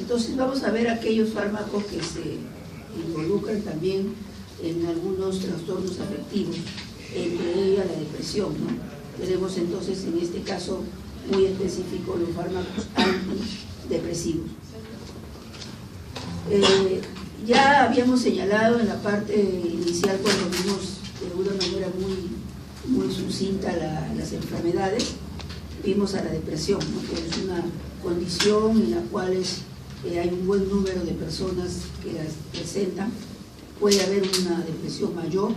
Entonces vamos a ver aquellos fármacos que se involucran también en algunos trastornos afectivos, entre ellos la depresión, ¿no? Tenemos entonces en este caso muy específico los fármacos antidepresivos. Ya habíamos señalado en la parte inicial, cuando vimos de una manera muy sucinta las enfermedades, vimos a la depresión, ¿no? Que es una condición en la cual hay un buen número de personas que las presentan. Puede haber una depresión mayor,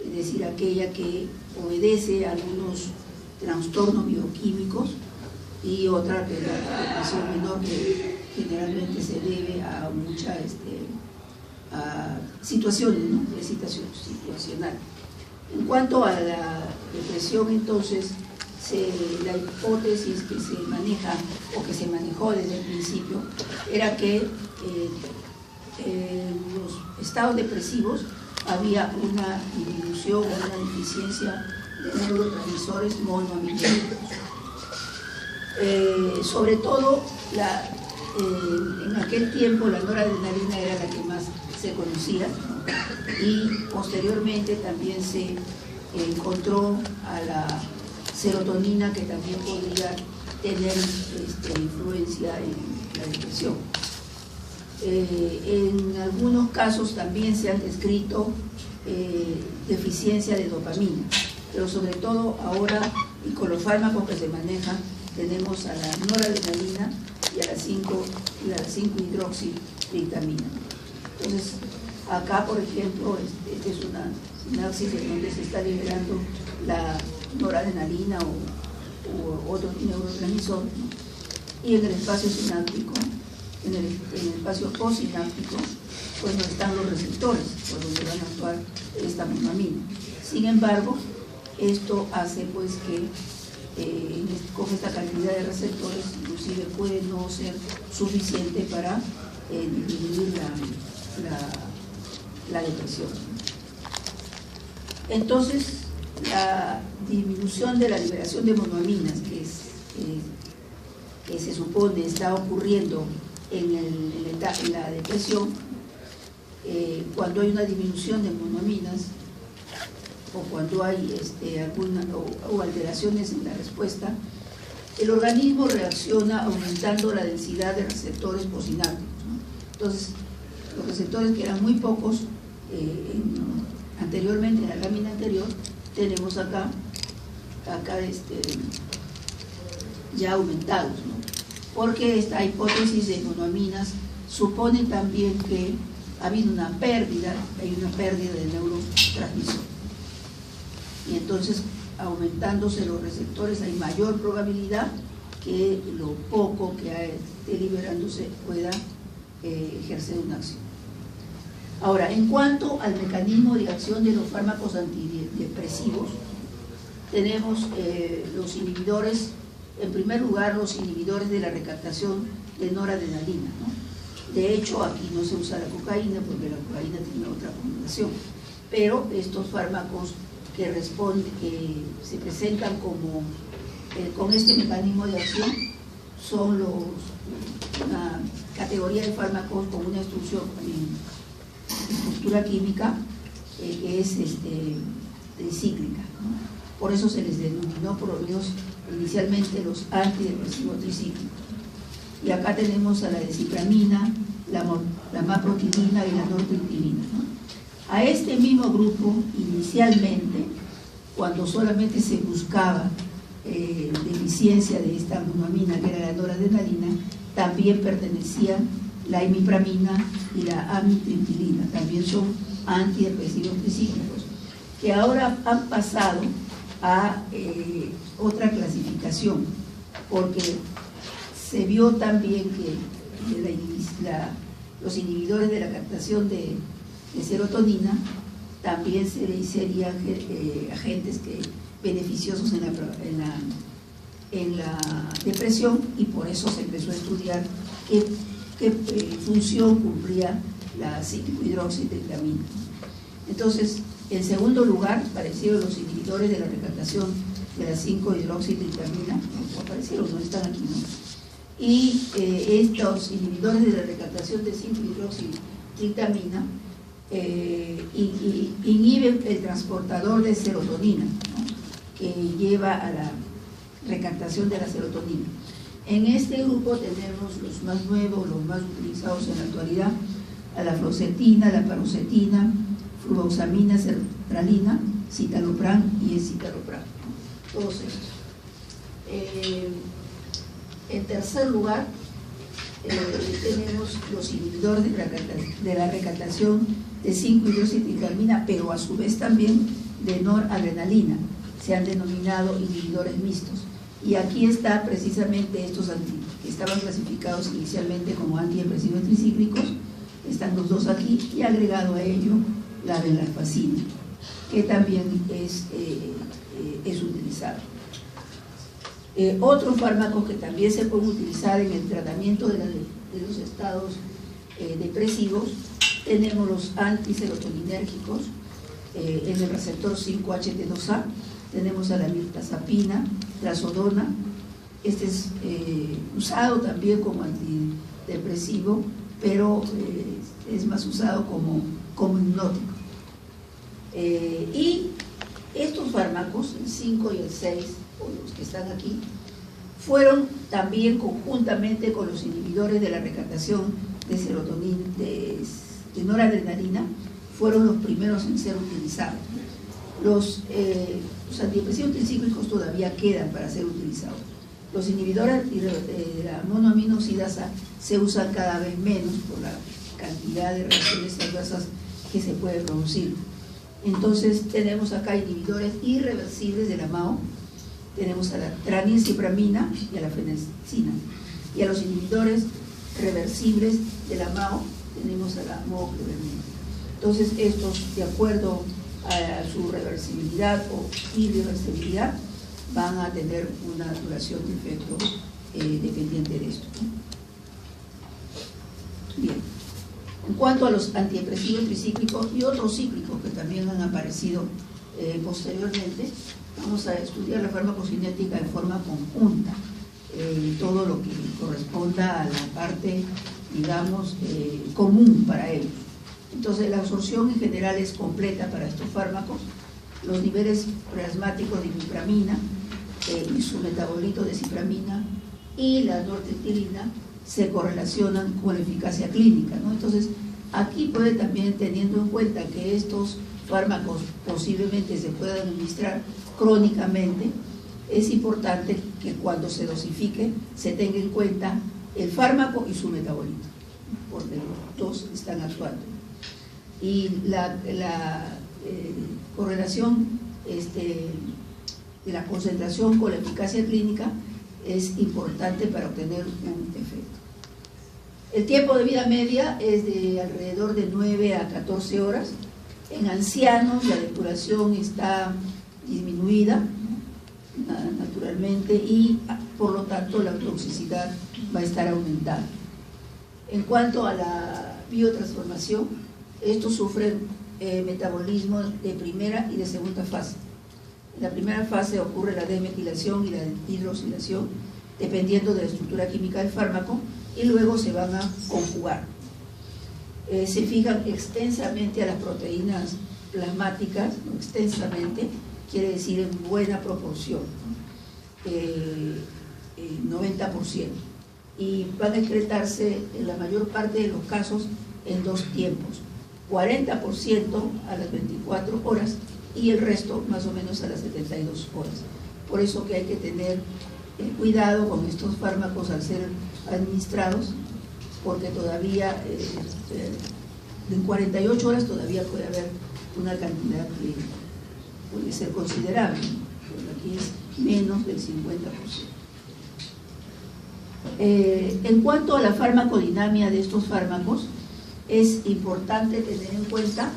es decir, aquella que obedece a algunos trastornos bioquímicos, y otra que es la depresión menor, que generalmente se debe a muchas situaciones, ¿no? De situacional. En cuanto a la depresión, entonces, la hipótesis que se maneja o que se manejó desde el principio era que en los estados depresivos había una disminución o una deficiencia de neurotransmisores monoaminoácidos. Sobre todo, en aquel tiempo la noradrenalina era la que más se conocía, y posteriormente también se encontró a la serotonina, que también podría tener influencia en la depresión. En algunos casos también se han descrito deficiencia de dopamina, pero sobre todo ahora, y con los fármacos que se manejan, tenemos a la noradrenalina y a la 5-hidroxitriptamina. Entonces, acá, por ejemplo, esta es una sinapsis en donde se está liberando la noradrenalina o otro neurotransmisor, ¿no? Y en el espacio sináptico, en el espacio postsináptico, pues no están los receptores por donde van a actuar esta monoamina. Sin embargo, esto hace pues que con esta cantidad de receptores inclusive puede no ser suficiente para disminuir la depresión. Entonces, la disminución de la liberación de monoaminas, que se supone está ocurriendo en la depresión, cuando hay una disminución de monoaminas, o cuando hay o alteraciones en la respuesta, el organismo reacciona aumentando la densidad de receptores postsinápticos, ¿no? Entonces, los receptores, que eran muy pocos anteriormente, en la lámina anterior, tenemos acá ya aumentados, ¿no? Porque esta hipótesis de monoaminas supone también que ha habido una pérdida, hay una pérdida del neurotransmisor. Y entonces, aumentándose los receptores, hay mayor probabilidad que lo poco que esté liberándose pueda ejercer una acción. Ahora, en cuanto al mecanismo de acción de los fármacos antidepresivos, tenemos los inhibidores, en primer lugar, los inhibidores de la recaptación de noradrenalina, ¿no? De hecho, aquí no se usa la cocaína, porque la cocaína tiene otra formulación, pero estos fármacos que se presentan como con este mecanismo de acción son una categoría de fármacos con una estructura química que es tricíclica, ¿no? Por eso se les denominó por ellos inicialmente los antidepresivos tricíclicos. Y acá tenemos a la descipramina, la maprotilina y la nortriptilina, ¿no? A este mismo grupo, inicialmente, cuando solamente se buscaba deficiencia de esta monoamina, que era la noradrenalina, también pertenecían la imipramina y la amitriptilina, también son antidepresivos tricíclicos, que ahora han pasado a otra clasificación, porque se vio también que los inhibidores de la captación de serotonina también serían agentes beneficiosos en la depresión, y por eso se empezó a estudiar qué función cumplía la 5-hidroxitriptamina. Entonces, en segundo lugar, aparecieron los inhibidores de la recaptación de la 5-hidroxitriptamina, no aparecieron, no están aquí, ¿no? y estos inhibidores de la recaptación de 5-hidroxitriptamina inhiben el transportador de serotonina, ¿no?, que lleva a la recaptación de la serotonina. En este grupo tenemos los más nuevos, los más utilizados en la actualidad: a la fluoxetina, la paroxetina, fluvoxamina, sertralina, citalopram y escitalopram, ¿no?, todos estos. En tercer lugar, tenemos los inhibidores de la recaptación de 5-hidroxitriptamina, pero a su vez también de noradrenalina. Se han denominado inhibidores mixtos. Y aquí está precisamente estos que estaban clasificados inicialmente como antidepresivos tricíclicos. Están los dos aquí, y agregado a ello la venlafaxina, que también es utilizado. Otros fármacos que también se pueden utilizar en el tratamiento de los estados depresivos, tenemos los antiserotoninérgicos en el receptor 5-HT2A. Tenemos a la mirtazapina, trazodona. Este es usado también como antidepresivo, pero es más usado como hipnótico. Y estos fármacos, el 5 y el 6, o los que están aquí, fueron también conjuntamente con los inhibidores de la recaptación de serotonina, de noradrenalina, fueron los primeros en ser utilizados. Los antidepresivos tricíclicos todavía quedan para ser utilizados. Los inhibidores de la monoaminoxidasa se usan cada vez menos por la cantidad de reacciones adversas que se puede producir. Entonces tenemos acá inhibidores irreversibles de la MAO, tenemos a la tranilcipramina y a la fenazina, y a los inhibidores reversibles de la MAO tenemos a la mooclobemida. Entonces estos, de acuerdo a su reversibilidad o irreversibilidad, van a tener una duración de efecto dependiente de esto, ¿no? Bien, en cuanto a los antidepresivos tricíclicos y otros cíclicos que también han aparecido posteriormente, vamos a estudiar la farmacocinética en forma conjunta, todo lo que corresponda a la parte, digamos, común para ellos. Entonces, la absorción en general es completa para estos fármacos. Los niveles plasmáticos de imipramina y su metabolito de cipramina y la nortriptilina se correlacionan con la eficacia clínica, ¿no? Entonces, aquí puede también, teniendo en cuenta que estos fármacos posiblemente se puedan administrar crónicamente, es importante que cuando se dosifique se tenga en cuenta el fármaco y su metabolito, porque los dos están actuando. Y la correlación de la concentración con la eficacia clínica es importante para obtener un efecto. El tiempo de vida media es de alrededor de 9 a 14 horas. En ancianos la depuración está disminuida naturalmente y por lo tanto la toxicidad va a estar aumentada. En cuanto a la biotransformación, estos sufren metabolismo de primera y de segunda fase. En la primera fase ocurre la demetilación y la hidroxilación, dependiendo de la estructura química del fármaco, y luego se van a conjugar. Se fijan extensamente a las proteínas plasmáticas, no extensamente, quiere decir en buena proporción, 90%, y van a excretarse en la mayor parte de los casos en dos tiempos, 40% a las 24 horas y el resto más o menos a las 72 horas. Por eso que hay que tener cuidado con estos fármacos al ser administrados, porque todavía en 48 horas todavía puede haber una cantidad que puede ser considerable, porque aquí es menos del 50%. En cuanto a la farmacodinamia de estos fármacos, es importante tener en cuenta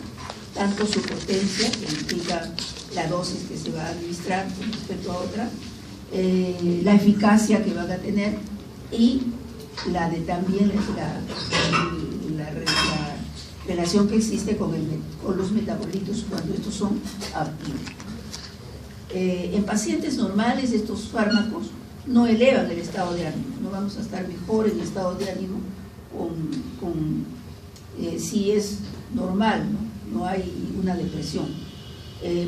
tanto su potencia, que implica la dosis que se va a administrar con respecto a otra, la eficacia que van a tener y también la relación que existe con los metabolitos cuando estos son activos. En pacientes normales estos fármacos no elevan el estado de ánimo, no vamos a estar mejor en estado de ánimo si es normal, no hay una depresión.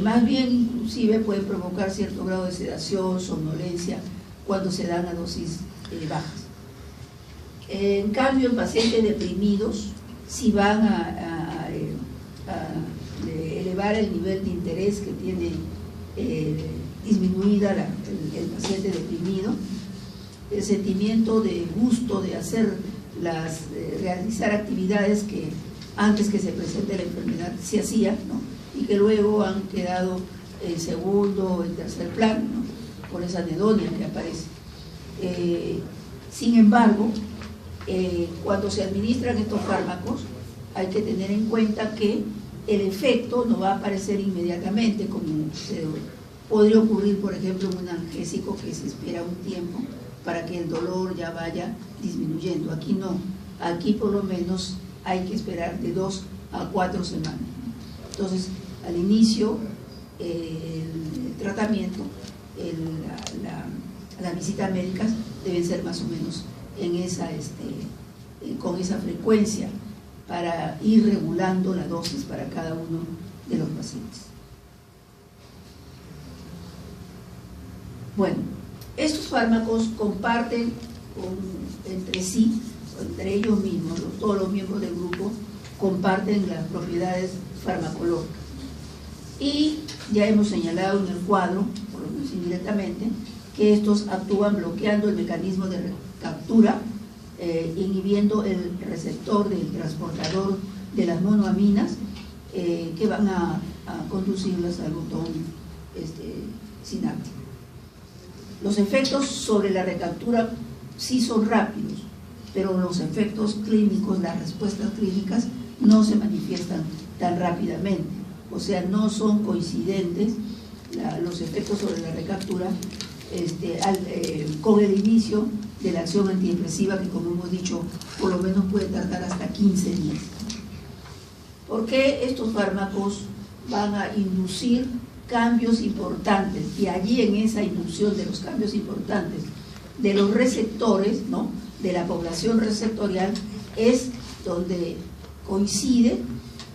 Más bien, inclusive, pueden provocar cierto grado de sedación, somnolencia, cuando se dan a dosis bajas. En cambio, en pacientes deprimidos, si van a elevar el nivel de interés que tiene disminuida el paciente deprimido, el sentimiento de gusto de realizar actividades que antes que se presente la enfermedad se hacían, ¿no? Y que luego han quedado en segundo o en tercer plano, ¿no? Por esa anedonia que aparece. Sin embargo, cuando se administran estos fármacos, hay que tener en cuenta que el efecto no va a aparecer inmediatamente, como podría ocurrir, por ejemplo, en un analgésico, que se espera un tiempo para que el dolor ya vaya disminuyendo. Aquí no, aquí por lo menos hay que esperar de 2 a 4 semanas. Entonces, al inicio, el tratamiento, la visita médica deben ser más o menos en con esa frecuencia, para ir regulando la dosis para cada uno de los pacientes. Bueno, estos fármacos comparten entre sí, entre ellos mismos, todos los miembros del grupo comparten las propiedades farmacológicas. Y ya hemos señalado en el cuadro, por lo menos indirectamente, que estos actúan bloqueando el mecanismo de recaptura, inhibiendo el receptor del transportador de las monoaminas, que van a conducirlas al botón sináptico. Los efectos sobre la recaptura sí son rápidos, pero los efectos clínicos, las respuestas clínicas, no se manifiestan tan rápidamente, o sea, no son coincidentes los efectos sobre la recaptura con el inicio de la acción antidepresiva, que, como hemos dicho, por lo menos puede tardar hasta 15 días. ¿Por qué estos fármacos van a inducir cambios importantes? Y allí, en esa inducción de los cambios importantes de los receptores, ¿no?, de la población receptorial, es donde coincide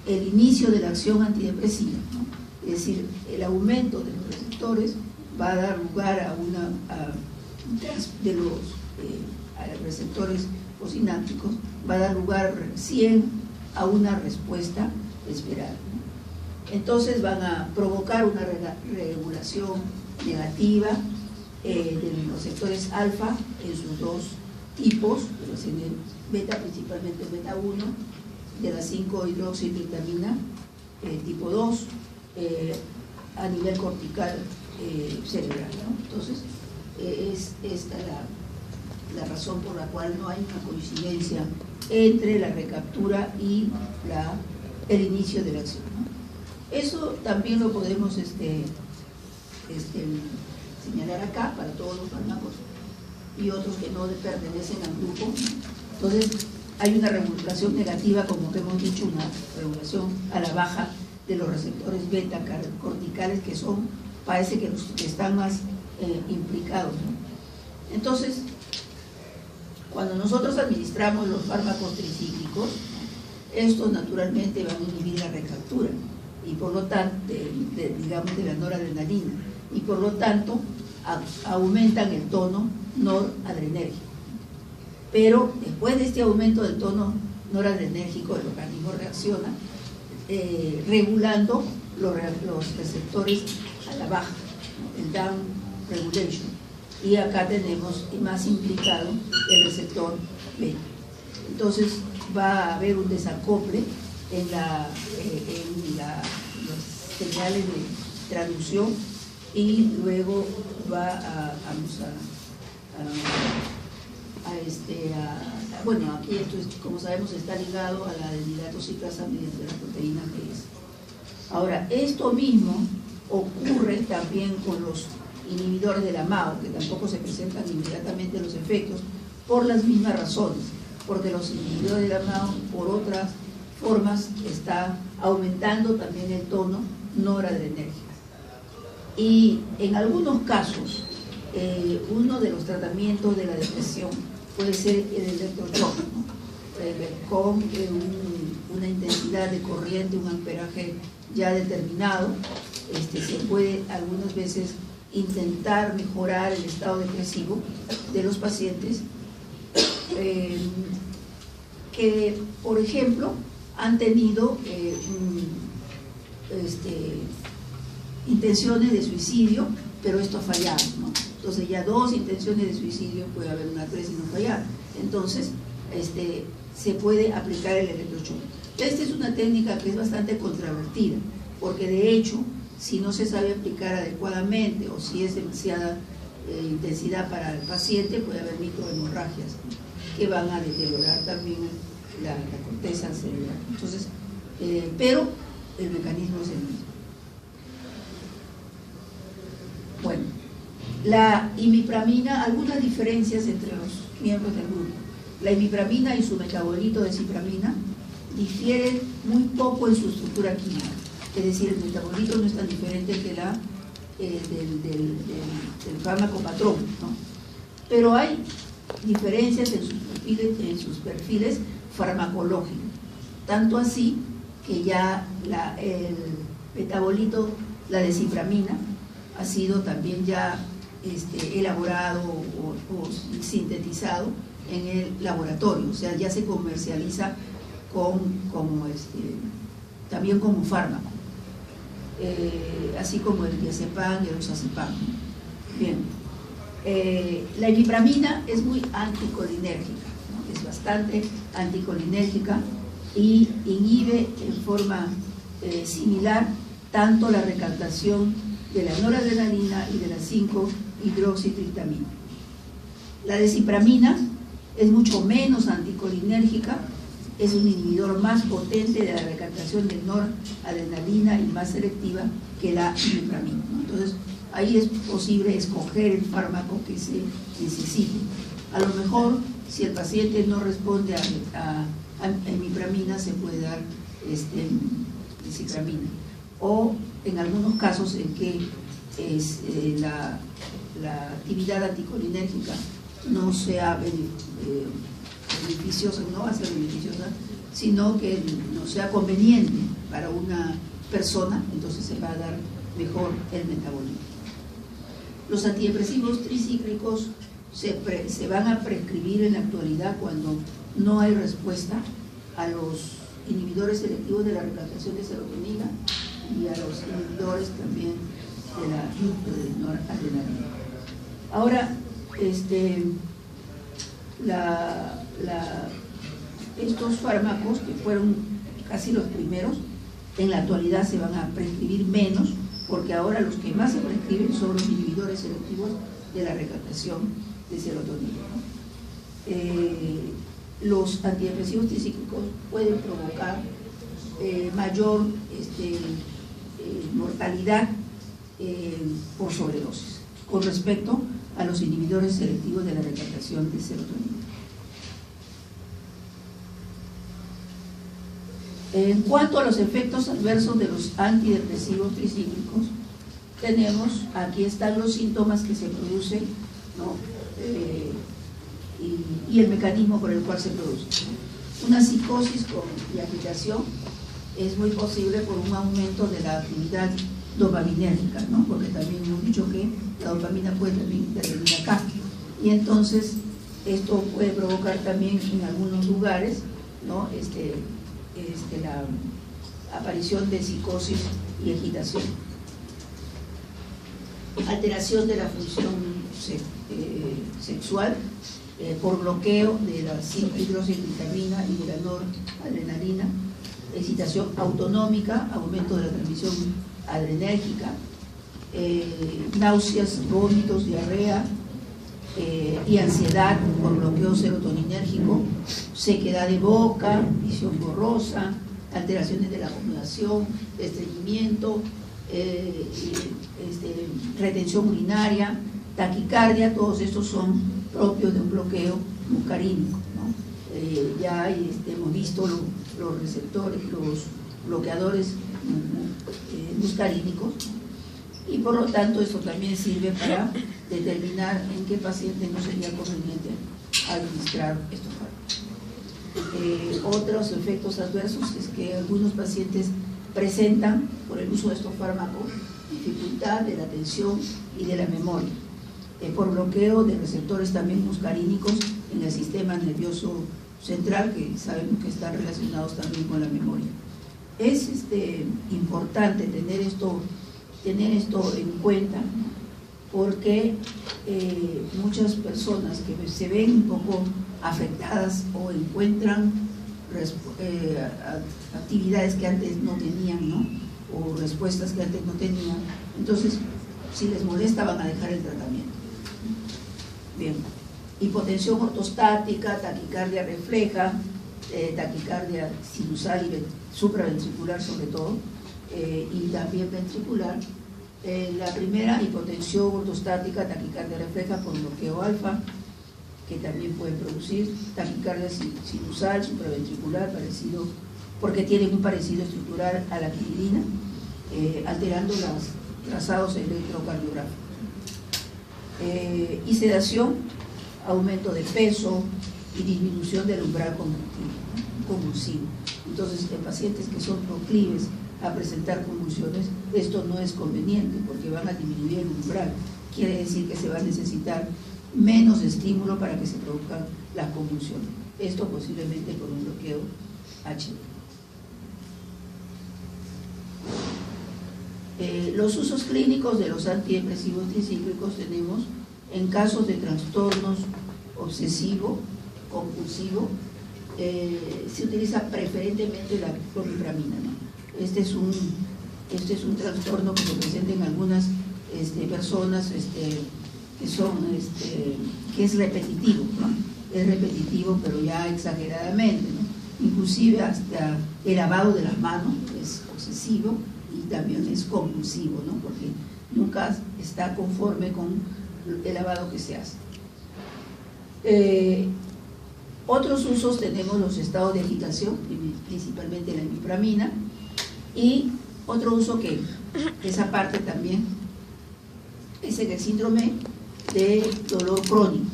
el inicio de la acción antidepresiva, ¿no? Es decir, el aumento de los receptores va a dar lugar a receptores posinápticos, va a dar lugar recién a una respuesta esperada, ¿no? Entonces van a provocar una regulación negativa de los receptores alfa en sus dos tipos, de los beta, principalmente beta 1, de la 5-hidroxivitamina tipo 2, a nivel cortical cerebral, ¿no? Entonces, es esta la razón por la cual no hay una coincidencia entre la recaptura y el inicio de la acción, ¿no? Eso también lo podemos señalar acá para todos los fármacos y otros que no pertenecen al grupo. Entonces, hay una regulación negativa, como que hemos dicho, una regulación a la baja de los receptores beta corticales, que parece que los que están más implicados, ¿no? Entonces, cuando nosotros administramos los fármacos tricíclicos, estos naturalmente van a inhibir la recaptura, y por lo tanto, digamos, de la noradrenalina, y por lo tanto aumentan el tono noradrenérgico. Pero después de este aumento del tono noradrenérgico, el organismo reacciona regulando los receptores a la baja, ¿no?, el down regulation, y acá tenemos más implicado el receptor beta. Entonces va a haber un desacople en las señales de traducción, y luego va bueno, aquí esto, como sabemos, está ligado a la adenilatociclasa mediante la proteína GS. Ahora, esto mismo ocurre también con los inhibidores de la MAO, que tampoco se presentan inmediatamente los efectos, por las mismas razones, porque los inhibidores de la MAO, por otras formas, está aumentando también el tono noradrenérgico. Y en algunos casos, uno de los tratamientos de la depresión puede ser el electroshock, ¿no? Con una intensidad de corriente, un amperaje ya determinado, se puede algunas veces intentar mejorar el estado depresivo de los pacientes que, por ejemplo, han tenido intenciones de suicidio, pero esto ha fallado, ¿no? Entonces ya 2 intenciones de suicidio, puede haber una 3 y no fallar. Entonces se puede aplicar el electroshock. Esta es una técnica que es bastante controvertida, porque de hecho, si no se sabe aplicar adecuadamente o si es demasiada intensidad para el paciente, puede haber microhemorragias, ¿no?, que van a deteriorar también la corteza cerebral. Entonces, pero el mecanismo es el mismo. Bueno, la imipramina, algunas diferencias entre los miembros del grupo. La imipramina y su metabolito de cipramina difieren muy poco en su estructura química, es decir, el metabolito no es tan diferente que del fármaco patrón, ¿no? Pero hay diferencias en sus perfiles farmacológicos, tanto así que ya el metabolito, la desciframina, ha sido también ya elaborado o sintetizado en el laboratorio, o sea, ya se comercializa también como fármaco, así como el diazepam y el oxazepam. Bien, la imipramina es muy anticolinérgica, ¿no? Es bastante anticolinérgica y inhibe en forma similar tanto la recaptación de la noradrenalina y de la 5-hidroxitriptamina. La descipramina es mucho menos anticolinérgica, es un inhibidor más potente de la recaptación de noradrenalina y más selectiva que la imipramina, ¿no? Entonces, ahí es posible escoger el fármaco que se necesite. A lo mejor, si el paciente no responde a imipramina, se puede dar descipramina. O en algunos casos en que la actividad anticolinérgica no sea beneficiosa, no va a ser beneficiosa, sino que no sea conveniente para una persona, entonces se va a dar mejor el metabolismo. Los antidepresivos tricíclicos se van a prescribir en la actualidad cuando no hay respuesta a los inhibidores selectivos de la recaptación de serotonina y a los inhibidores también de la noradrenalina. Ahora, estos fármacos, que fueron casi los primeros, en la actualidad se van a prescribir menos, porque ahora los que más se prescriben son los inhibidores selectivos de la recaptación de serotonina, ¿no? Los antidepresivos tricíclicos pueden provocar mayor mortalidad por sobredosis con respecto a los inhibidores selectivos de la recaptación de serotonina. En cuanto a los efectos adversos de los antidepresivos tricíclicos, tenemos, aquí están los síntomas que se producen, ¿no? Y el mecanismo por el cual se produce. Una psicosis y agitación es muy posible por un aumento de la actividad dopaminérgica, ¿no? Porque también hemos dicho que la dopamina puede también intervenir acá. Y entonces esto puede provocar también en algunos lugares, ¿no? La aparición de psicosis y agitación. Alteración de la función sexual por bloqueo de la 5-hidroxitriptamina y de la noradrenalina, excitación autonómica, aumento de la transmisión adrenérgica, náuseas, vómitos, diarrea y ansiedad por bloqueo serotoninérgico, sequedad de boca, visión borrosa, alteraciones de la acomodación, estreñimiento, retención urinaria, taquicardia. Todos estos son propios de un bloqueo muscarínico, ¿no? Ya hemos visto los receptores, los bloqueadores muscarínicos, y por lo tanto esto también sirve para determinar en qué paciente no sería conveniente administrar estos fármacos. Otros efectos adversos es que algunos pacientes presentan, por el uso de estos fármacos, dificultad de la atención y de la memoria, por bloqueo de receptores también muscarínicos en el sistema nervioso central, que sabemos que están relacionados también con la memoria. Es importante tener esto en cuenta, porque muchas personas que se ven un poco afectadas o encuentran actividades que antes no tenían, ¿no? O respuestas que antes no tenían, entonces si les molesta van a dejar el tratamiento. Bien, hipotensión ortostática, taquicardia refleja, taquicardia sinusal y supraventricular sobre todo, y también ventricular. La primera, hipotensión ortostática, taquicardia refleja por bloqueo alfa, que también puede producir taquicardia sinusal, supraventricular, parecido, porque tienen un parecido estructural a la quinidina, alterando los trazados electrocardiográficos. Y sedación, aumento de peso y disminución del umbral convulsivo. Entonces, en pacientes que son proclives a presentar convulsiones, esto no es conveniente porque van a disminuir el umbral. Quiere decir que se va a necesitar menos estímulo para que se produzcan las convulsiones. Esto posiblemente por un bloqueo H. Los usos clínicos de los antidepresivos tricíclicos tenemos en casos de trastornos obsesivo, compulsivo, se utiliza preferentemente la clomipramina, ¿no? Este es un trastorno que se presenta en algunas personas que es repetitivo, ¿no? Es repetitivo, pero ya exageradamente, ¿no? Inclusive hasta el lavado de las manos es obsesivo y también es compulsivo, ¿no? Porque nunca está conforme con el lavado que se hace. Otros usos tenemos los estados de agitación, principalmente la imipramina, y otro uso que esa parte también es en el síndrome de dolor crónico,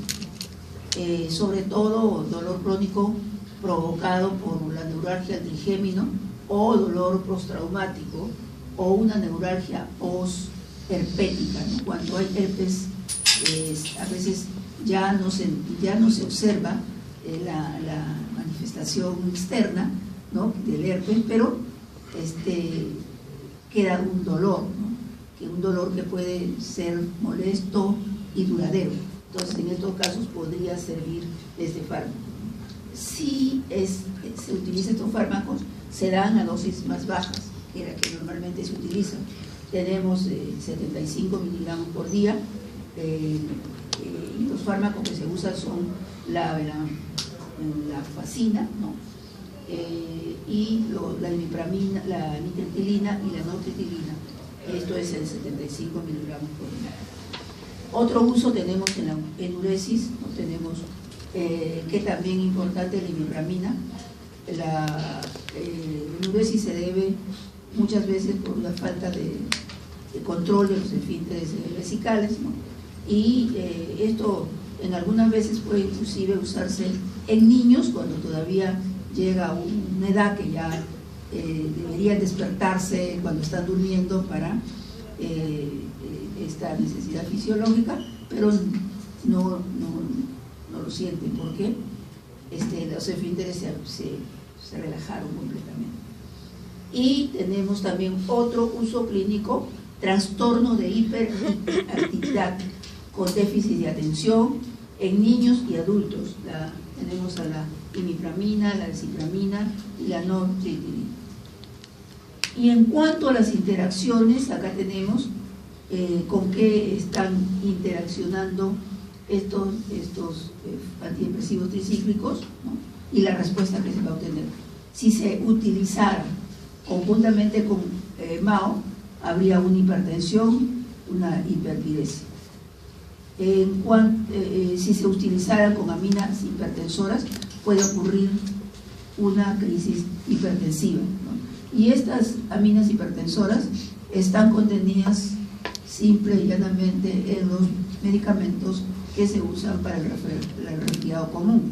sobre todo dolor crónico provocado por la neuralgia trigémino o dolor postraumático o una neuralgia postherpética, ¿no? Cuando hay herpes, a veces ya no se observa la manifestación externa, ¿no? Del herpes, pero queda un dolor, ¿no? Un dolor que puede ser molesto y duradero. Entonces, en estos casos podría servir este fármaco. Si se utilizan estos fármacos, se dan a dosis más bajas que la que normalmente se utilizan. Tenemos 75 miligramos por día, y los fármacos que se usan son la fascina, ¿no? Y la imipramina, la nitriptilina y la nortriptilina. Esto es el 75 miligramos por día. Otro uso tenemos en la enuresis, ¿no? Tenemos que también importante la imipramina. La enuresis se debe muchas veces por la falta de control de los esfínteres vesicales, ¿no? Y esto en algunas veces puede inclusive usarse en niños cuando todavía llega a una edad que ya deberían despertarse cuando están durmiendo para esta necesidad fisiológica, pero no lo sienten porque los esfínteres se relajaron completamente. Y tenemos también otro uso clínico, trastorno de hiperactividad con déficit de atención en niños y adultos. Tenemos a la imipramina, la cipramina y la nortriptilina. Y en cuanto a las interacciones, acá tenemos con qué están interaccionando estos antidepresivos tricíclicos, ¿no? Y la respuesta que se va a obtener. Si se utilizara conjuntamente con MAO, habría una hipertensión, una hiperpiresia. Si se utilizaran con aminas hipertensoras, puede ocurrir una crisis hipertensiva, ¿no? Y estas aminas hipertensoras están contenidas simple y llanamente en los medicamentos que se usan para el resfriado común.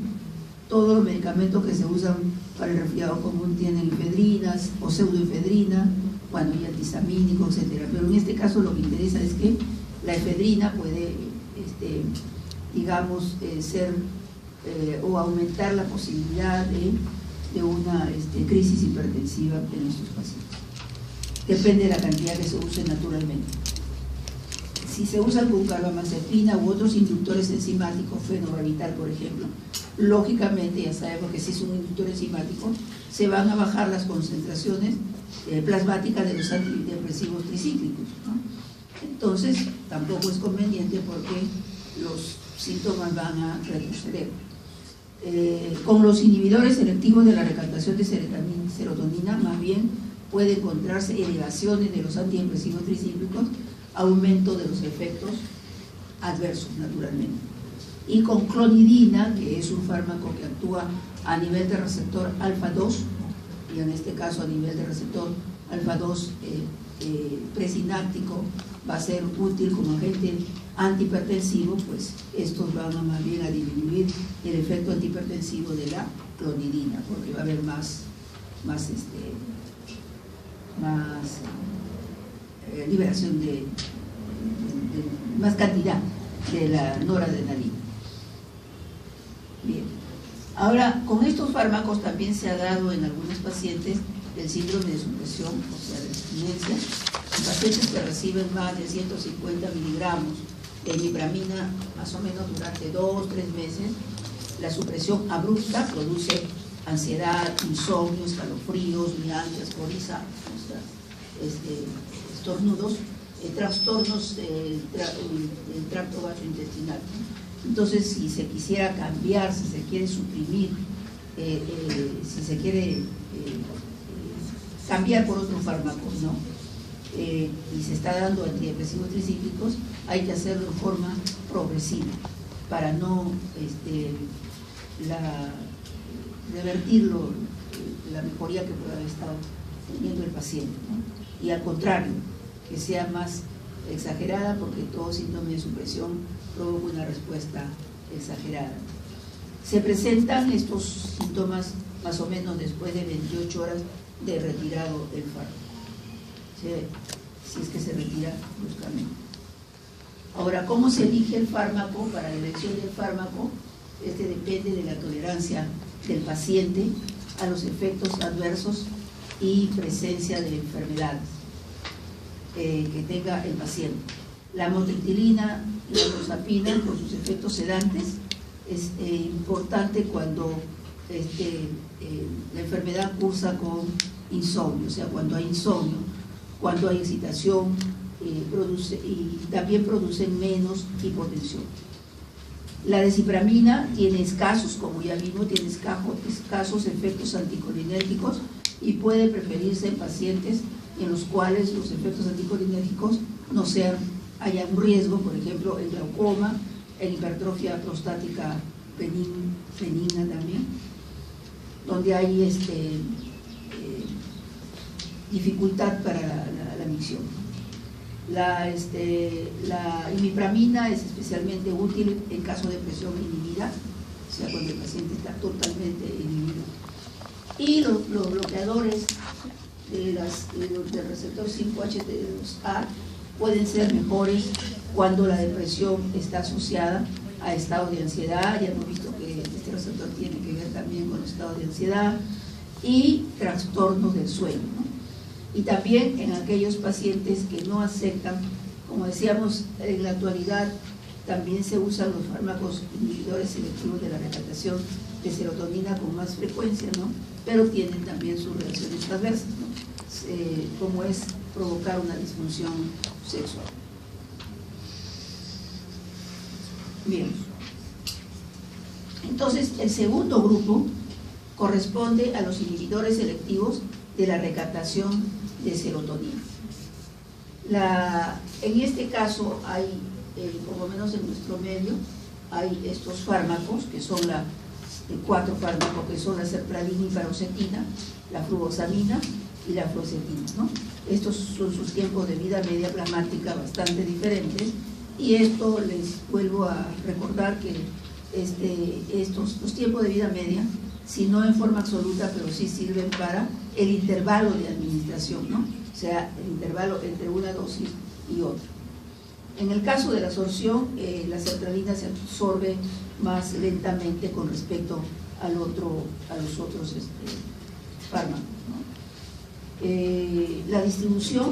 Todos los medicamentos que se usan para el resfriado común tienen efedrinas o pseudoefedrina, bueno, y antihistamínicos, etcétera. Pero en este caso lo que interesa es que la efedrina puede, digamos, ser o aumentar la posibilidad de una crisis hipertensiva en estos pacientes. Depende de la cantidad que se use naturalmente. Si se usa con carbamazepina u otros inductores enzimáticos, fenobarbital por ejemplo, lógicamente ya sabemos que si es un inductor enzimático se van a bajar las concentraciones plasmáticas de los antidepresivos tricíclicos, ¿no? Entonces tampoco es conveniente porque los síntomas van a retroceder. Con los inhibidores selectivos de la recaptación de serotonina, más bien puede encontrarse elevaciones de los antidepresivos tricíclicos, aumento de los efectos adversos naturalmente. Y con clonidina, que es un fármaco que actúa a nivel de receptor alfa-2, y en este caso a nivel de receptor alfa-2 presináptico, va a ser útil como agente antihipertensivo, pues estos van a más bien a disminuir el efecto antihipertensivo de la clonidina, porque va a haber más liberación de más cantidad de la noradrenalina. Bien, ahora con estos fármacos también se ha dado en algunos pacientes el síndrome de supresión, o sea, de abstinencia, en pacientes que reciben más de 150 miligramos de imipramina más o menos durante 2-3 meses. La supresión abrupta produce ansiedad, insomnio, escalofríos, mialgias, coriza, estornudos, trastornos del tracto gastrointestinal. Entonces, si se quisiera cambiar, si se quiere suprimir, si se quiere cambiar por otros fármacos, ¿no? Y se está dando antidepresivos tricíclicos, hay que hacerlo de forma progresiva para no revertir la mejoría que pueda haber estado teniendo el paciente, ¿no? Y al contrario, que sea más exagerada, porque todo síndrome de supresión provoca una respuesta exagerada. Se presentan estos síntomas más o menos después de 28 horas de retirado del fármaco, si es que se retira bruscamente. Ahora, ¿cómo se elige el fármaco? Para la elección del fármaco, depende de la tolerancia del paciente a los efectos adversos y presencia de enfermedades que tenga el paciente. La motriptilina y la clozapina, por sus efectos sedantes, es importante cuando la enfermedad cursa con insomnio, o sea, cuando hay insomnio, cuando hay excitación, y también producen menos hipotensión. La desipramina tiene escasos, como ya vimos, tiene escasos efectos anticolinérgicos y puede preferirse en pacientes en los cuales los efectos anticolinérgicos no haya un riesgo, por ejemplo, el glaucoma, en hipertrofia prostática benigna también, donde hay dificultad para la micción. La imipramina es especialmente útil en caso de presión inhibida, o sea, cuando el paciente está totalmente inhibido. Y los bloqueadores del receptor 5-HT2A pueden ser mejores cuando la depresión está asociada a estados de ansiedad. Ya hemos visto que este receptor tiene que ver también con estados de ansiedad y trastornos del sueño, ¿no? Y también en aquellos pacientes que no aceptan, como decíamos, en la actualidad también se usan los fármacos inhibidores selectivos de la recaptación de serotonina con más frecuencia, ¿no? Pero tienen también sus reacciones adversas, ¿no? Como es provocar una disfunción sexual. Bien. Entonces, el segundo grupo corresponde a los inhibidores selectivos de la recaptación de serotonina. En este caso hay, por lo menos en nuestro medio, hay estos fármacos que son 4 fármacos que son la sertralina y paroxetina, la fluvoxamina, y la fluoxetina, ¿no? Estos son sus tiempos de vida media plasmática bastante diferentes, y esto les vuelvo a recordar que los tiempos de vida media, si no en forma absoluta, pero sí sirven para el intervalo de administración, ¿no? O sea, el intervalo entre una dosis y otra. En el caso de la absorción, la sertralina se absorbe más lentamente con respecto a los otros fármacos, ¿no? La distribución,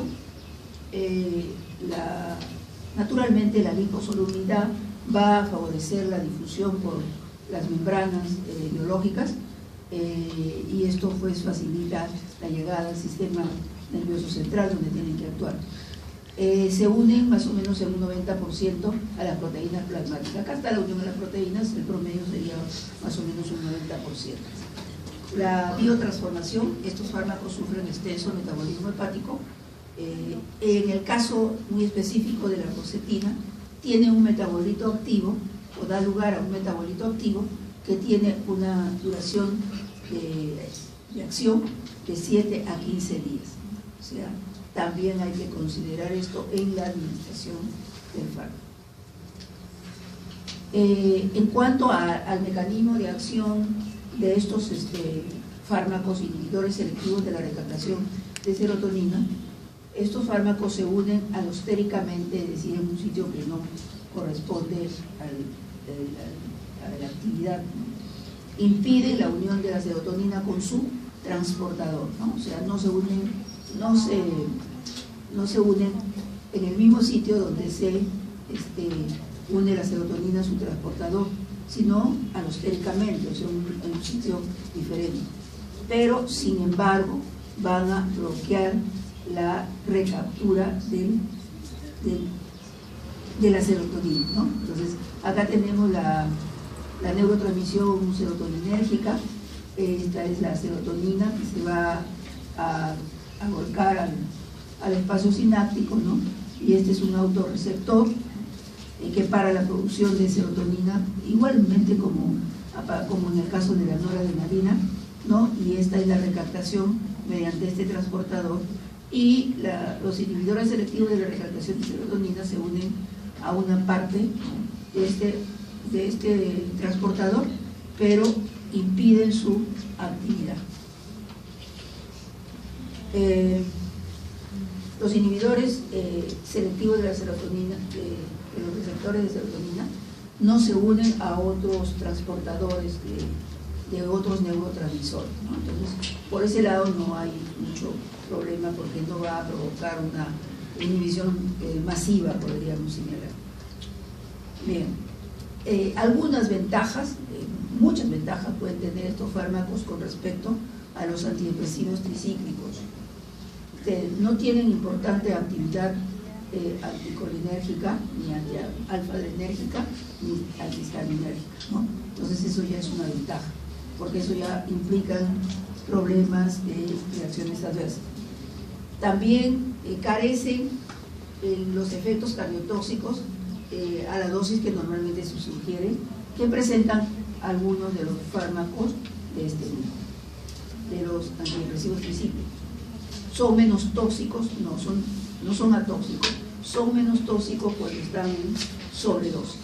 naturalmente la liposolubilidad va a favorecer la difusión por las membranas biológicas, y esto pues facilita la llegada al sistema nervioso central, donde tienen que actuar. Se unen más o menos en un 90% a las proteínas plasmáticas. Acá está la unión de las proteínas, el promedio sería más o menos un 90%. La biotransformación, estos fármacos sufren extenso metabolismo hepático. En el caso muy específico de la fluoxetina, tiene un metabolito activo, o da lugar a un metabolito activo que tiene una duración de acción de 7 a 15 días. O sea, también hay que considerar esto en la administración del fármaco. En cuanto al mecanismo de acción de estos fármacos inhibidores selectivos de la recaptación de serotonina, estos fármacos se unen alostéricamente, es decir, en un sitio que no corresponde a la actividad, ¿no? Impiden la unión de la serotonina con su transportador, ¿no? O sea, no se unen en el mismo sitio donde se une la serotonina a su transportador, sino alostéricamente, o sea, en un sitio diferente. Pero, sin embargo, van a bloquear la recaptura de la serotonina, ¿no? Entonces, acá tenemos la neurotransmisión serotoninérgica. Esta es la serotonina que se va a volcar al espacio sináptico, ¿no? Y este es un autorreceptor que para la producción de serotonina, igualmente como en el caso de la noradrenalina, ¿no? Y esta es la recaptación mediante este transportador, y los inhibidores selectivos de la recaptación de serotonina se unen a una parte de este transportador, pero impiden su actividad. Los inhibidores selectivos de la serotonina, de los receptores de serotonina, no se unen a otros transportadores de otros neurotransmisores, ¿no? Entonces, por ese lado no hay mucho problema, porque no va a provocar una inhibición masiva, podríamos señalar. Bien, algunas ventajas, muchas ventajas pueden tener estos fármacos con respecto a los antidepresivos tricíclicos. No tienen importante actividad anticolinérgica, ni anti-alfa-adrenérgica, ni antihistaminérgica, ¿no? Entonces eso ya es una ventaja, porque eso ya implica problemas de reacciones adversas. También carecen los efectos cardiotóxicos a la dosis que normalmente se sugiere, que presentan algunos de los fármacos de este grupo, de los antidepresivos tricíclicos. Son menos tóxicos, no son atóxicos, son menos tóxicos cuando están en sobredosis.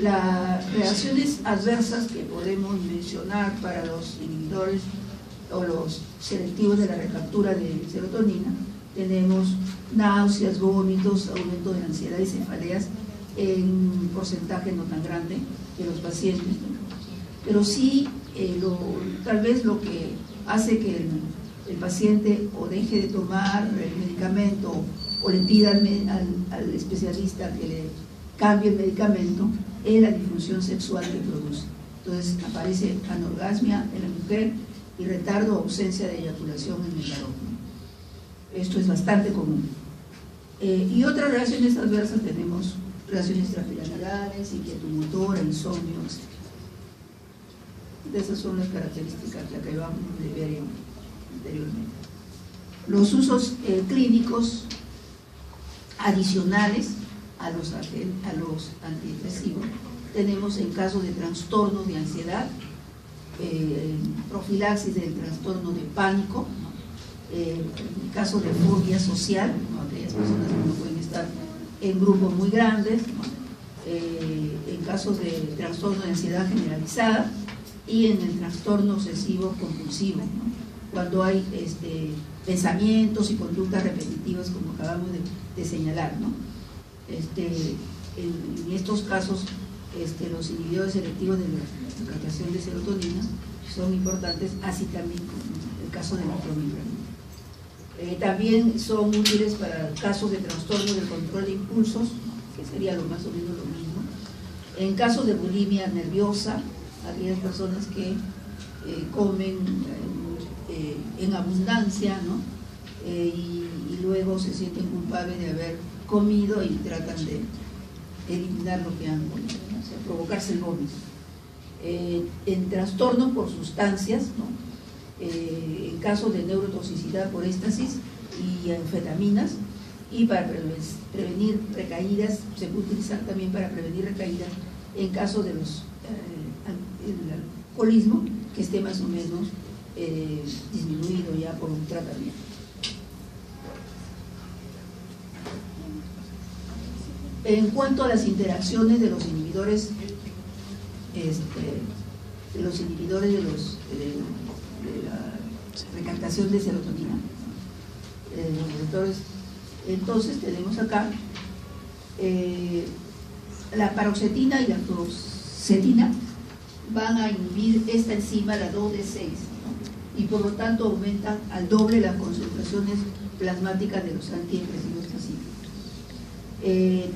Las reacciones adversas que podemos mencionar para los inhibidores o los selectivos de la recaptura de serotonina, tenemos náuseas, vómitos, aumento de la ansiedad y cefaleas en un porcentaje no tan grande de los pacientes, ¿no? Pero sí, tal vez lo que hace que el paciente o deje de tomar el medicamento o le pida al especialista que le cambie el medicamento es la disfunción sexual que produce. Entonces aparece anorgasmia en la mujer y retardo o ausencia de eyaculación en el varón. Esto es bastante común. Y otras reacciones adversas tenemos reacciones transpiramidales, inquietud motora, insomnio, etc. Esas son las características que acabamos de ver anteriormente. Los usos clínicos adicionales a los antidepresivos tenemos en casos de trastornos de ansiedad, profilaxis del trastorno de pánico, en caso de fobia social, ¿no? Aquellas personas que no pueden estar en grupos muy grandes, ¿no? En casos de trastorno de ansiedad generalizada y en el trastorno obsesivo compulsivo, ¿no? Cuando hay pensamientos y conductas repetitivas, como acabamos de señalar, ¿no? En estos casos los inhibidores selectivos de la captación de serotonina son importantes, así también como el caso de la clomipramida. También son útiles para casos de trastorno del control de impulsos, ¿no? Que sería lo más o menos lo mismo. En casos de bulimia nerviosa, aquellas personas que comen en abundancia, ¿no? Y luego se sienten culpables de haber comido y tratan de eliminar lo que han comido, ¿no? O sea, provocarse el vómito. En trastornos por sustancias, ¿no? En casos de neurotoxicidad por éxtasis y anfetaminas, y para prevenir recaídas, se puede utilizar también para prevenir recaídas en caso de el alcoholismo, que esté más o menos disminuido ya por un tratamiento. En cuanto a las interacciones de los inhibidores, de la recaptación de serotonina, los receptores, entonces tenemos acá la paroxetina y la fluoxetina van a inhibir esta enzima, la 2D6, ¿no? Y por lo tanto aumentan al doble las concentraciones plasmáticas de los antidepresivos específicos.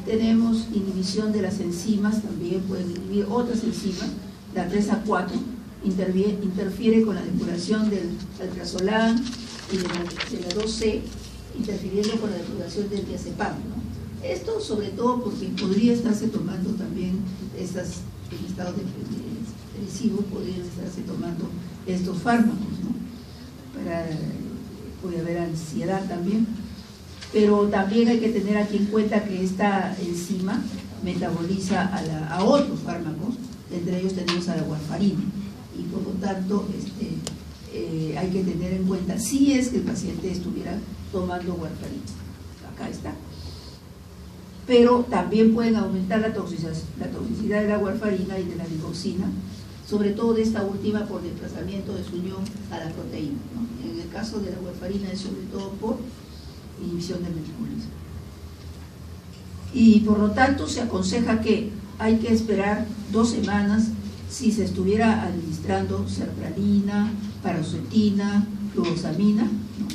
Tenemos inhibición de las enzimas, también pueden inhibir otras enzimas, la 3A4 interfiere con la depuración del alprazolam y de la 2C, interfiriendo con la depuración del diazepam, ¿no? Esto sobre todo porque podría estarse tomando también en estado depresivo, podrían estarse tomando estos fármacos, ¿no? Puede haber ansiedad también, pero también hay que tener aquí en cuenta que esta enzima metaboliza a otros fármacos, entre ellos tenemos a la warfarina, y por lo tanto hay que tener en cuenta si es que el paciente estuviera tomando warfarina. Acá está. Pero también pueden aumentar la toxicidad de la warfarina y de la digoxina, sobre todo de esta última por desplazamiento de su unión a la proteína, ¿no? En el caso de la warfarina es sobre todo por inhibición del metabolismo. Y por lo tanto se aconseja que hay que esperar 2 semanas si se estuviera administrando sertralina, paroxetina, fluoxamina, ¿no?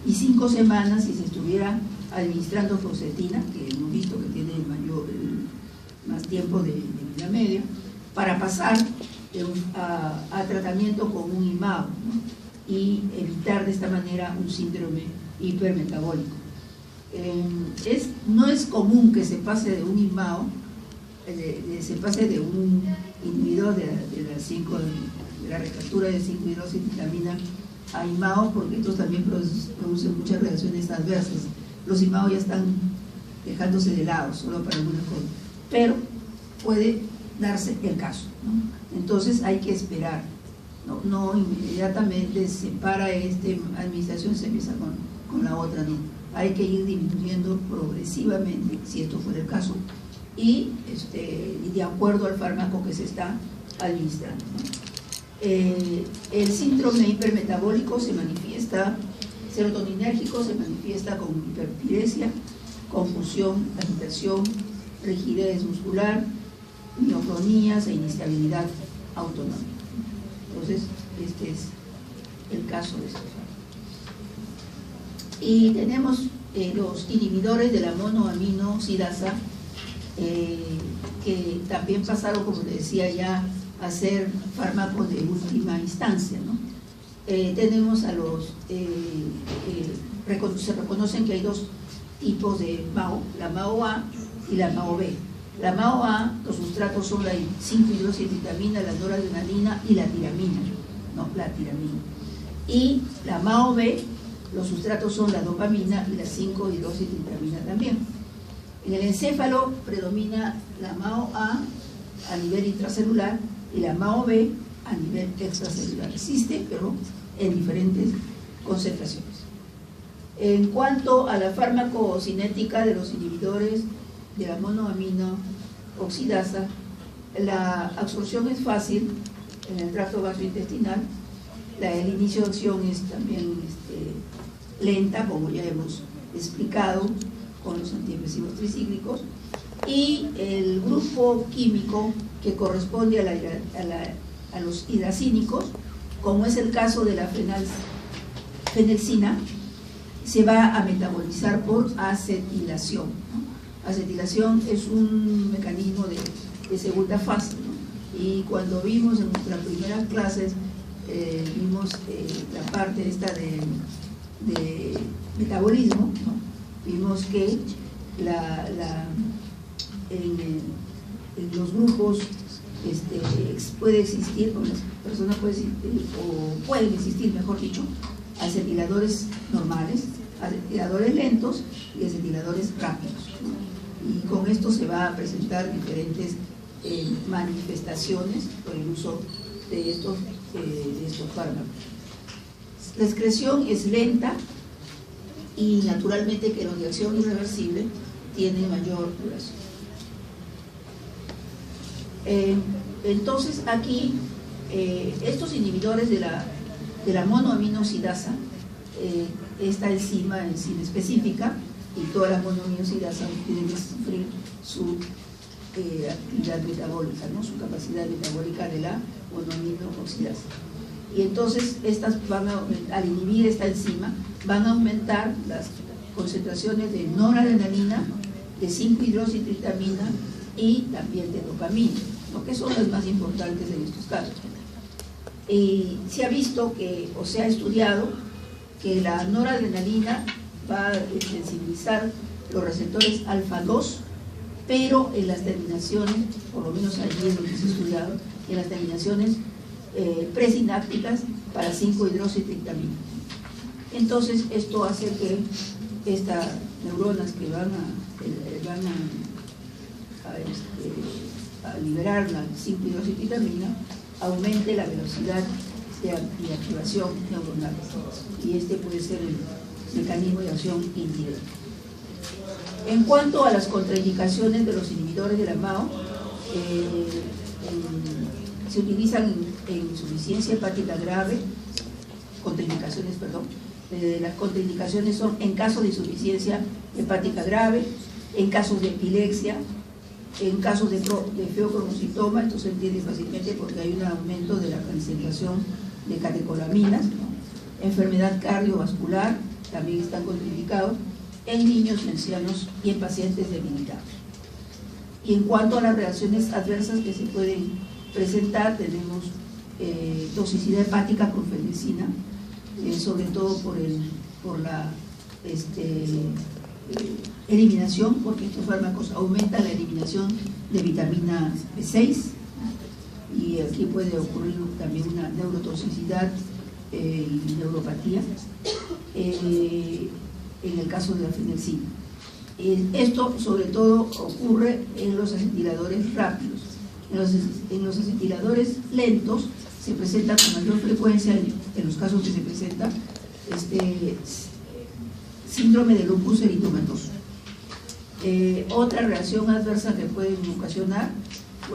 Y 5 semanas si se estuviera administrando fluoxetina, que hemos visto que tiene más tiempo de vida media, para pasar a tratamiento con un IMAO, ¿no? Y evitar de esta manera un síndrome hipermetabólico. No es común que se pase de un IMAO, se pase de un inhibidor de la recaptura de 5-hidroxivitamina a IMAO, porque estos también producen muchas reacciones adversas. Los IMAO ya están dejándose de lado, solo para algunas cosas, pero puede darse el caso, ¿no? Entonces hay que esperar, no inmediatamente se para administración, se empieza con la otra, no. Hay que ir disminuyendo progresivamente, si esto fuera el caso, y de acuerdo al fármaco que se está administrando, ¿no? El síndrome hipermetabólico se manifiesta, serotoninérgico se manifiesta con hiperpiresia, confusión, agitación, rigidez muscular, mioclonías e inestabilidad autonómica. Entonces, este es el caso de estos fármacos. Y tenemos los inhibidores de la monoaminoxidasa, que también pasaron, como les decía, ya a ser fármacos de última instancia, ¿no? Tenemos a se reconocen que hay 2 tipos de MAO, la MAO A y la MAO B. La MAO A, los sustratos son la 5-hidroxivitamina, la noradrenalina y la tiramina, ¿no? La tiramina. Y la MAO B, los sustratos son la dopamina y la 5-hidroxivitamina también. En el encéfalo predomina la MAO A nivel intracelular y la MAO B a nivel extracelular. Existe, pero en diferentes concentraciones. En cuanto a la farmacocinética de los inhibidores de la monoamino oxidasa, la absorción es fácil en el tracto gastrointestinal, el inicio de acción es también lenta, como ya hemos explicado con los antidepresivos tricíclicos, y el grupo químico que corresponde a los hidracínicos, como es el caso de la fenexina, se va a metabolizar por acetilación, ¿no? Acetilación es un mecanismo de segunda fase, ¿no? Y cuando vimos en nuestras primeras clases, vimos la parte esta de metabolismo, ¿no? Vimos que en los grupos puede existir, o las personas pueden existir, mejor dicho, acetiladores normales, acetiladores lentos y acetiladores rápidos, ¿no? Y con esto se va a presentar diferentes manifestaciones por el uso de estos fármacos. La excreción es lenta y naturalmente que los de acción irreversible tienen mayor duración. Entonces aquí estos inhibidores de la monoaminoxidasa, esta enzima específica, y todas las monoaminoxidasas tienen que sufrir su actividad metabólica, ¿no? Su capacidad metabólica de la monoaminoxidasa. Y entonces estas al inhibir esta enzima van a aumentar las concentraciones de noradrenalina, de 5-hidroxitriptamina y también de dopamina, ¿no? Que son las más importantes en estos casos. Y se ha visto o se ha estudiado que la noradrenalina va a sensibilizar los receptores alfa-2, pero en las terminaciones, por lo menos allí es lo que se ha estudiado, en las terminaciones presinápticas para 5-hidroxitriptamina. Entonces esto hace que estas neuronas que van a liberar la 5-hidroxitriptamina aumente la velocidad de activación neuronal, y puede ser el mecanismo de acción indirecta. En cuanto a las contraindicaciones de los inhibidores de la MAO, se utilizan en insuficiencia hepática grave, las contraindicaciones son en caso de insuficiencia hepática grave, en casos de epilepsia, en casos de feocromocitoma. Esto se entiende fácilmente porque hay un aumento de la concentración de catecolaminas, ¿no? Enfermedad cardiovascular, también están contraindicados en niños y ancianos y en pacientes debilitados. Y en cuanto a las reacciones adversas que se pueden presentar, tenemos toxicidad hepática con fenexina, sobre todo por la eliminación, porque estos fármacos aumentan la eliminación de vitamina B6, y aquí puede ocurrir también una neurotoxicidad y neuropatía en el caso de la fenexina. Esto sobre todo ocurre en los acetiladores rápidos. En los acetiladores lentos se presenta con mayor frecuencia, en los casos que se presenta síndrome de lupus eritematoso. Otra reacción adversa que pueden ocasionar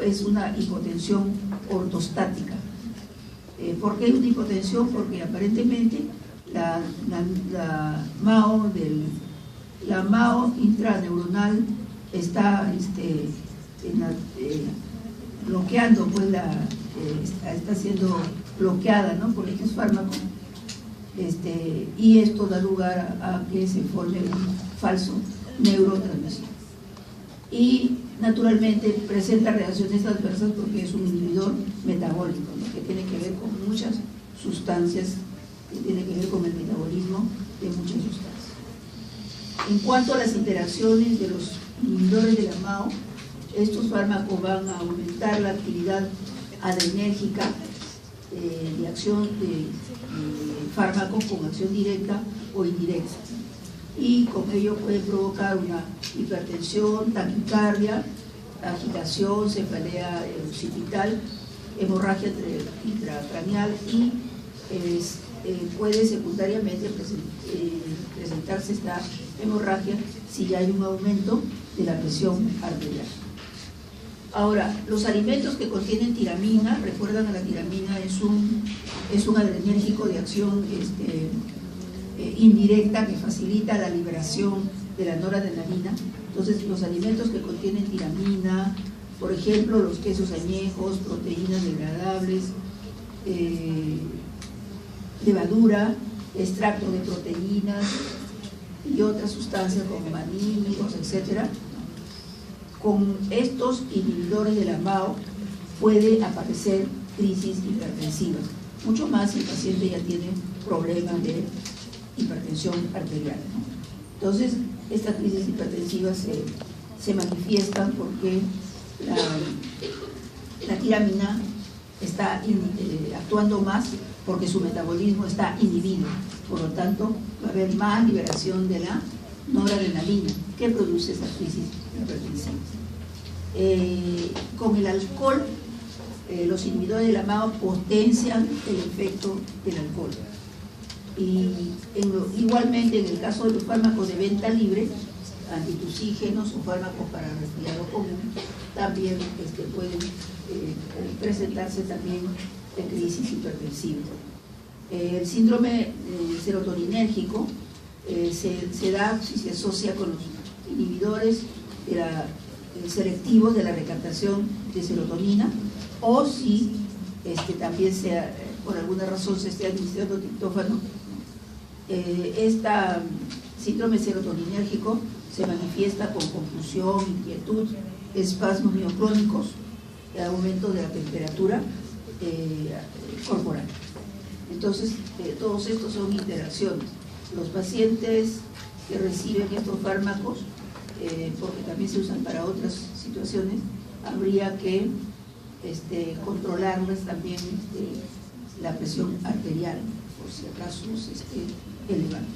es una hipotensión ortostática. ¿Por qué una hipotensión? Porque aparentemente la MAO intraneuronal está bloqueando, pues está siendo bloqueada, ¿no? Por estos fármacos, y esto da lugar a que se forme un falso neurotransmisor. Y naturalmente presenta reacciones adversas porque es un inhibidor metabólico, ¿no? Que tiene que ver con muchas sustancias, que tiene que ver con el metabolismo de muchas sustancias. En cuanto a las interacciones de los inhibidores de la MAO, estos fármacos van a aumentar la actividad adrenérgica de acción de fármacos con acción directa o indirecta, y con ello puede provocar una hipertensión, taquicardia, agitación, cefalea occipital, hemorragia intracraneal y puede secundariamente presentarse esta hemorragia si ya hay un aumento de la presión arterial. Ahora, los alimentos que contienen tiramina, recuerdan que la tiramina es un adrenérgico de acción indirecta que facilita la liberación de la noradrenalina. Entonces, los alimentos que contienen tiramina, por ejemplo, los quesos añejos, proteínas degradables, levadura, extracto de proteínas y otras sustancias como maníos, etcétera. Con estos inhibidores de la MAO puede aparecer crisis hipertensivas, mucho más si el paciente ya tiene problemas de hipertensión arterial, ¿no? Entonces, estas crisis hipertensivas se manifiestan porque la tiramina está actuando más porque su metabolismo está inhibido, por lo tanto va a haber más liberación de la noradrenalina que produce esta crisis hipertensiva. Con el alcohol, los inhibidores de la MAO potencian el efecto del alcohol. Y igualmente en el caso de los fármacos de venta libre, antitusígenos o fármacos para resfriado común, también pueden presentarse también de crisis hipertensiva. El síndrome serotoninérgico se da si se asocia con los inhibidores selectivos de la recaptación de serotonina, o si también por alguna razón se esté administrando triptófano. Este síndrome serotoninérgico se manifiesta con confusión, inquietud, espasmos mioclónicos, aumento de la temperatura corporal. Entonces, todos estos son interacciones. Los pacientes que reciben estos fármacos, porque también se usan para otras situaciones, habría que controlarles también la presión arterial, por si acaso se esté elevando.